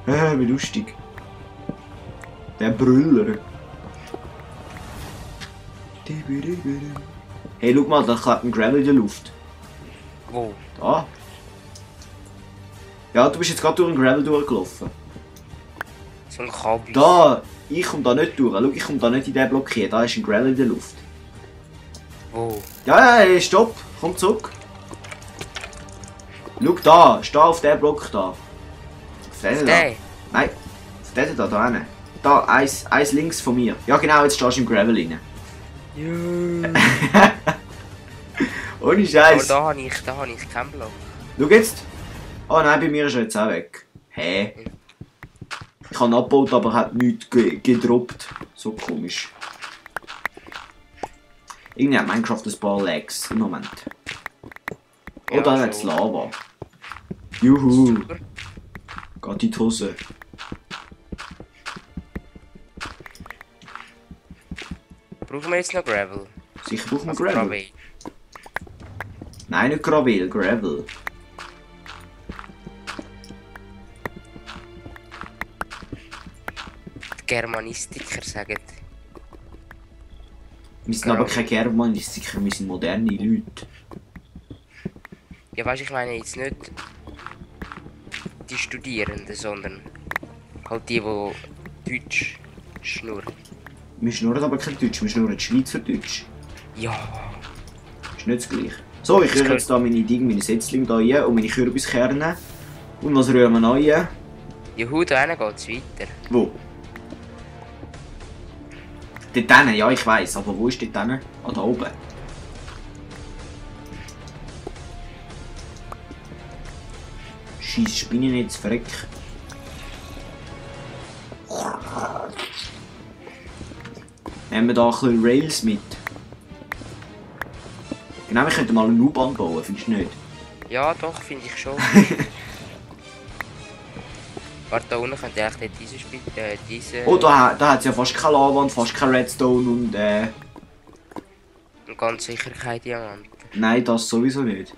Wie lustig. Der Brüller. Hey, schau mal, da klebt ein Gravel in der Luft. Wo? Da. Ja, du bist jetzt gerade durch den Gravel durchgelaufen. So ein Kabel. Da! Ich komme da nicht durch. Schau, ich komme da nicht in den Block hier. Da ist ein Gravel in der Luft. Wo? Ja, stopp! Komm zurück! Schau da! Steh auf den Block da. Auf den da. Der? Nein, auf den da hinten. Da, eins links von mir. Ja genau, jetzt stehst du im Gravel rein. Ja. Ohne Aber Scheiß. da habe ich keinen Block. Schau jetzt. Oh nein, bei mir ist er jetzt auch weg. Hä? Ich habe abgebaut, aber hat nichts gedroppt. So komisch. Irgendwie hat Minecraft ein paar Lags im Moment. Oh, Ja, da hat es schon. Lava. Juhu. Super. Geht in die Hose. Brauchen wir jetzt noch Gravel? Sicher brauchen wir Also Gravel. Gravel. Nein, nicht Gravel, Gravel. Die Germanistiker sagen. Wir sind aber keine Germanistiker, wir sind moderne Leute. Ja, weißt, ich meine jetzt nicht die Studierenden, sondern halt die Deutsch schnurren. Wir schnurren aber kein Deutsch, wir schnurren Schweizerdeutsch. Ja. Ist nicht das gleiche. So, ich rühre jetzt da meine Setzlinge da rein und meine Kürbiskerne. Und was rühren wir noch rein? Juhu, da hinten geht es weiter. Wo? Dort hinten, ja ich weiss, aber wo ist dort hinten? Ah, da oben. Scheiss Spinnennetz, verreck. Nehmen wir da ein bisschen Rails mit. Genau, wir könnten mal eine U-Bahn bauen, findest du nicht? Ja, doch, finde ich schon. Warte, da unten könnt ihr eigentlich diese Oh, da hat es ja fast keine Lava und fast kein Redstone und und ganz Sicherheit Diamant. Nein, das sowieso nicht.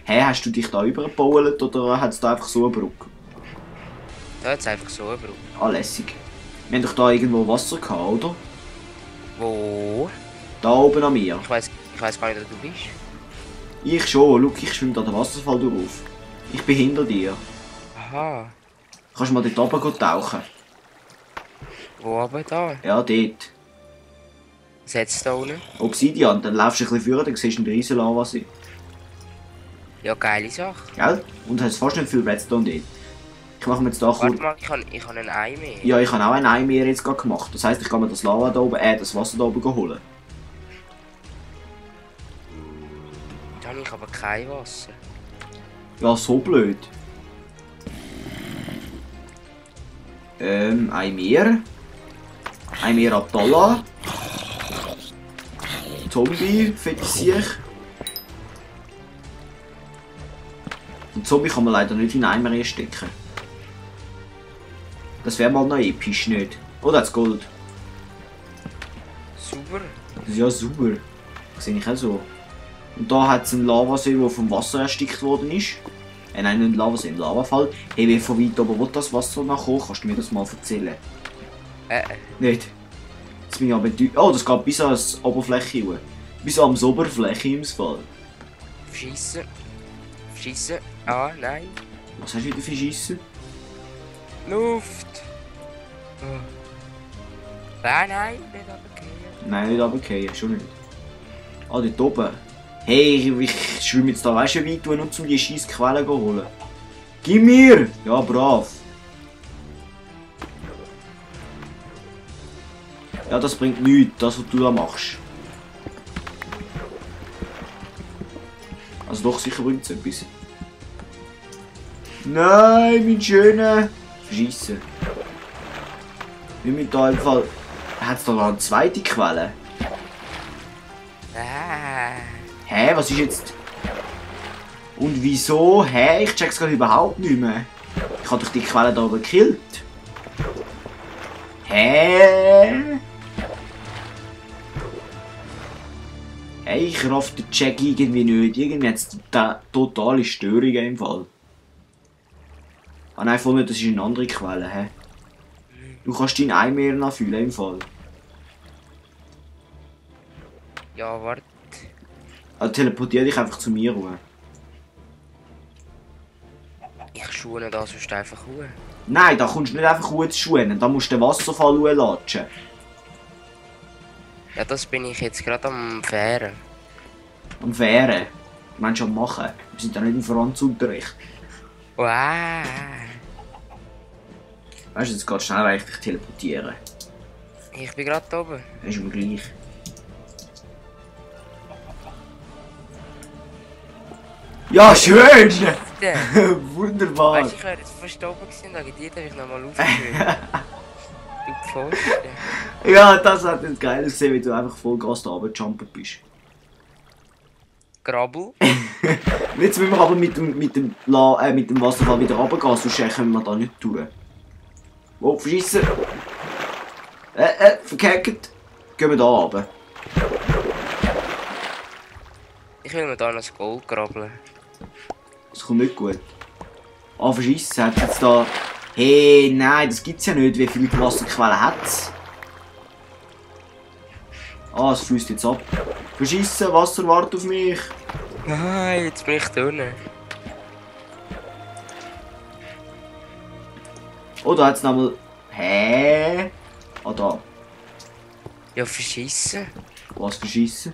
Hä, hast du dich da übergebaut oder hat es da einfach so eine Brücke? Da hat es einfach so eine Brücke. Ah, lässig. Wir haben doch da irgendwo Wasser gehabt, oder? Wo? Da oben an mir. Ich weiß gar nicht, wo du bist. Ich schon, schau, ich schwimme da den Wasserfall drauf. Ich bin hinter dir. Aha. Kannst du mal dort oben tauchen? Wo aber da? Ja, dort. Was hat's da unten? Obsidian, dann laufst du ein bisschen vor, dann siehst du einen riesen Lavasee. Ja, geile Sache. Gell? Und hast fast nicht viel Redstone dort. Ich mache mir jetzt da Warte kurz... mal, ich habe ein Ei mehr. Ja, ich habe auch ein Ei mehr jetzt gerade gemacht. Das heisst, ich kann mir das Lava da oben, das Wasser da oben holen. Da habe ich aber kein Wasser. Ja, so blöd. Ein mehr. Ein mehr Abdallah. Zombie, fettes Siech. Den Zombie kann man leider nicht in einen Eimer stecken. Das wäre mal noch episch, nicht? Oh, das ist Gold. Super. Das ist ja super. Das sehe ich auch so. Und da hat es einen Lavasee, der vom Wasser erstickt worden ist. Nein, nicht ein Lavasee, ein Lavafall. Hey, wie von weit oben will das Wasser nachkommen? Kannst du mir das mal erzählen? Nicht? Jetzt bin ich aber oh, das geht bis an die Oberfläche hoch. Bis an die Oberfläche im Fall. Verschiessen. Verschiessen. Ah, nein. Was hast du wieder für Scheissen? Luft. Oh. Nein, nicht runtergehen. Nein, nicht runterfallen, schon nicht. Ah, dort oben. Hey, ich schwimme jetzt da, weißt du, wie weit nur um die scheiß Quellen zu holen. Gib mir! Ja, brav. Ja, das bringt nichts, das was du da machst. Also doch, sicher bringt es etwas. Nein, mein Schöner! Verschiessen. Wir müssen da einfach... Hat es da noch eine zweite Quelle? Hä, was ist jetzt... Und wieso? Hä, ich check's gerade überhaupt nicht mehr. Ich habe doch die Quelle da oben gekillt. Hä? Hey, ich raff den Check irgendwie nicht. Irgendwie hat es totale Störungen im Fall. Ah nein, voll nicht, das ist eine andere Quelle, hä? Du kannst deinen Eimer nachfüllen im Fall. Ja, warte. Also teleportier dich einfach zu mir rüber. Ich schuhe da sonst einfach hoch. Nein, da kommst du nicht einfach zu schuhen, da musst du den Wasserfall latschen. Ja, das bin ich jetzt gerade am Fähren. Am Fähren. Du meinst am Machen. Wir sind ja nicht im Franzunterricht. Wow. Weißt du, jetzt geht schnell eigentlich dich teleportieren. Ich bin gerade oben. Das ist mir gleich. Ja, schön! Wunderbar! Weißt du, ich wäre jetzt fast oben gewesen, da geht ich nochmal aufgehört. Du Pfosten. Ja, das hat jetzt geil gesehen, wie du einfach voll Gas da runtergejumpt bist. Grabbel. Jetzt müssen wir aber mit dem Wasserfall wieder runtergehen, sonst können wir da nicht durch. Oh, verschissen! Verkackt! Gehen wir da runter. Ich will mir da noch das Gold grabbeln. Das kommt nicht gut. Ah, verschissen, hat jetzt da... Hey, nein, das gibt's ja nicht. Wie viele Wasserquellen hat's? Ah, es fließt jetzt ab. Verschissen, Wasser wartet auf mich. Nein, jetzt bin ich drinnen. Oh, da hat's nochmal... Hä? Ah, da. Ja, verschissen. Was verschissen?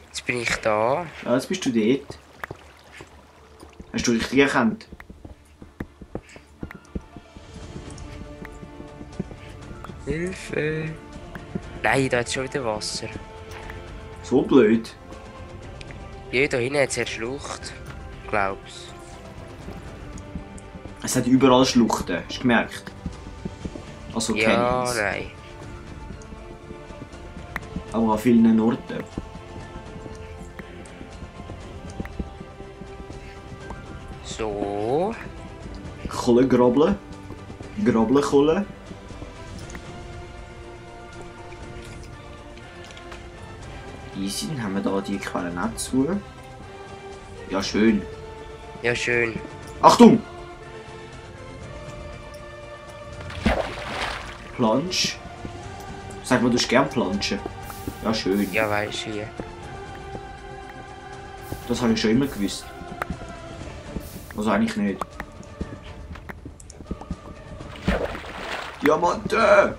Jetzt bin ich da. Ja, jetzt bist du dort. Hast du richtig erkannt? Hilfe. Nein, da hat schon wieder Wasser. So blöd. Ja, da hinten hat es eine Schlucht. Glaub's. Es hat überall Schluchten, hast du gemerkt? Also Ja, Canyons. nein. Aber an vielen Orten. So. Kohle grobeln. Grobeln Kohle. Easy, dann haben wir da die Quelle nicht zu. Ja, schön. Ja, schön. Achtung! Plansch. Sag mal, du hast gern planschen. Ja, schön. Ja, weisst du hier. Das habe ich schon immer gewusst. Also eigentlich nicht. Diamanten!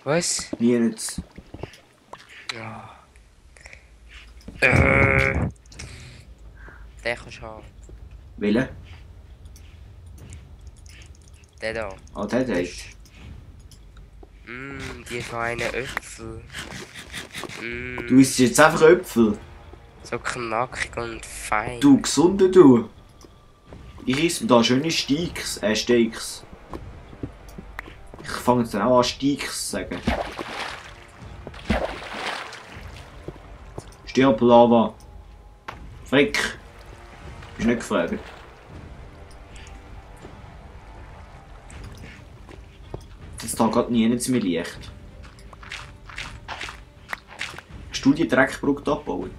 Was? Nie jetzt. Ja. Den kannst du haben. Welchen? Den da. Ah, der hat. Die feinen Äpfel. Du isst jetzt einfach Äpfel. So knackig und fein. Du gesunder du. Ich esse mir da schöne Steaks. Steaks. Ich fange jetzt dann auch an Steaks zu sagen. Stirb Lava. Frick. Bist nicht gefragt. Jetzt da geht nie mehr Licht. Hast du die Dreckbrücke abgebaut?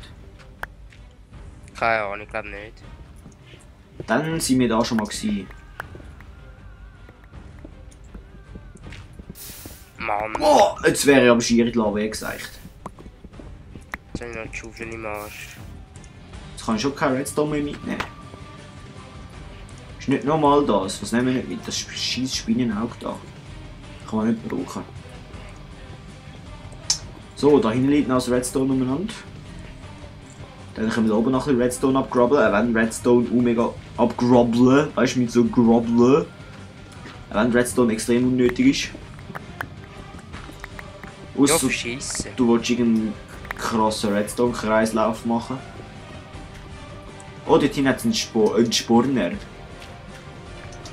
Keine Ahnung, ich glaube nicht. Dann sind wir da schon mal gewesen. Mann, Oh, jetzt wäre ich aber schier in die Lava gesagt. jetzt habe ich noch die Schaufel im Arsch. Jetzt kann ich schon keine Redstone mehr mitnehmen. Ist nicht normal das. Was nehmen wir nicht mit? Das scheiß Spinnenauge da. Kann man nicht brauchen. So, da hinten liegt noch das Redstone umeinander. Dann können wir da oben noch ein bisschen Redstone abgrabbeln. Wenn Redstone mega abgrabbeln, weißt du, mit so grabbeln. Wenn Redstone extrem unnötig ist. Ja, Ausser verschissen. du willst irgendeinen krassen Redstone-Kreislauf machen. Oh, dort hinten hat es einen Sporner.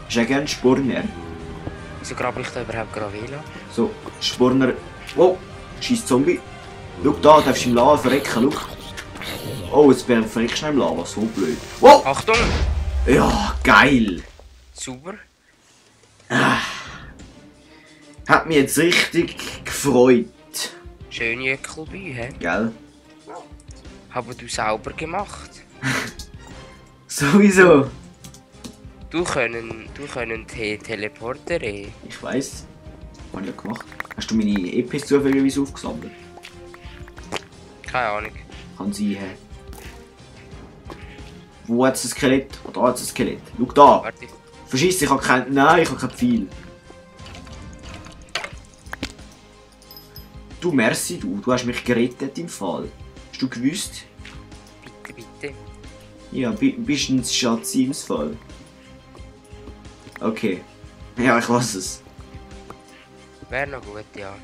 Hast du auch gerne Sporner? Wieso grabbel ich da überhaupt Gravela? So, Sporner. Oh, scheiß Zombie. Schau da, darfst du im Lava verrecken, schau. Oh, jetzt verreckst du noch im Lava, so blöd. Oh! Achtung! Ja, geil! Super. Hat mich jetzt richtig gefreut. Schöne Jöckelbü, hä? Gell? Aber du sauber gemacht. Sowieso. Du können Teleporter, ey. Ich weiß. Was habe ich ja gemacht? Hast du meine EPs zufälligerweise aufgesammelt? Keine Ahnung. Kann sein, hä? Wo hat es ein Skelett? Oh, da hat es ein Skelett. Schau da! Warte. Verschiss, ich habe kein... Nein, ich habe kein Pfeil. Du, merci, du hast mich gerettet im Fall. Hast du gewusst? Bitte, bitte. Ja, bist ein Schatz im Fall. Okay. Ja, ich weiß es. Wäre noch gut, ja.